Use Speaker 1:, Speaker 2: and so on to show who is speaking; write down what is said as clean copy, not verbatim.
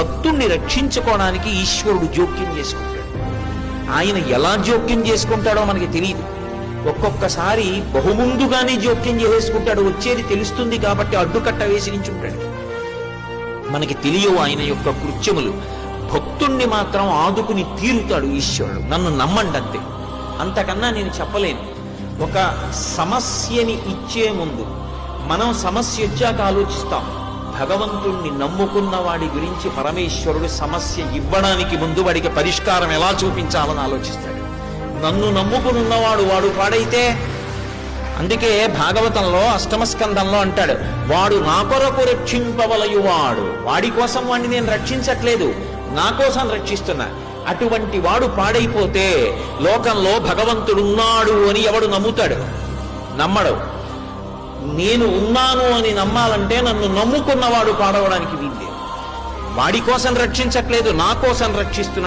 Speaker 1: భక్తుణ్ణి రక్షించుకోవడానికి ఈశ్వరుడు జోక్యం చేసుకుంటాడు. ఆయన ఎలా జోక్యం చేసుకుంటాడో మనకి తెలియదు. ఒక్కొక్కసారి బహుముందుగానే జోక్యం చేసుకుంటాడు. వచ్చేది తెలుస్తుంది కాబట్టి అడ్డుకట్ట వేసి నించుంటాడు. మనకి తెలియవు ఆయన యొక్క కృత్యములు. భక్తుణ్ణి మాత్రం ఆదుకుని తీరుతాడు ఈశ్వరుడు. నన్ను నమ్మండి అంతే, అంతకన్నా నేను చెప్పలేను. ఒక సమస్యని ఇచ్చే ముందు మనం సమస్య వచ్చాక ఆలోచిస్తాం. భగవంతుణ్ణి నమ్ముకున్న వాడి గురించి పరమేశ్వరుడు సమస్య ఇవ్వడానికి ముందు వాడికి పరిష్కారం ఎలా చూపించాలని ఆలోచిస్తాడు. నన్ను నమ్ముకున్నవాడు వాడు పాడైతే, అందుకే భాగవతంలో అష్టమ స్కంధంలో అంటాడు, వాడు నా కొరకు రక్షింపవలయువాడు. వాడి కోసం వాడిని నేను రక్షించట్లేదు, నా కోసం రక్షిస్తున్నా. అటువంటి వాడు పాడైపోతే లోకంలో భగవంతుడున్నాడు అని ఎవడు నమ్ముతాడు? నమ్మడు. నేను ఉన్నాను అని నమ్మాలంటే నన్ను నమ్ముకున్నవాడు పాడవడానికి వీల్లేదు. వాడి కోసం రక్షించట్లేదు, నా కోసం రక్షిస్తున్నాడు.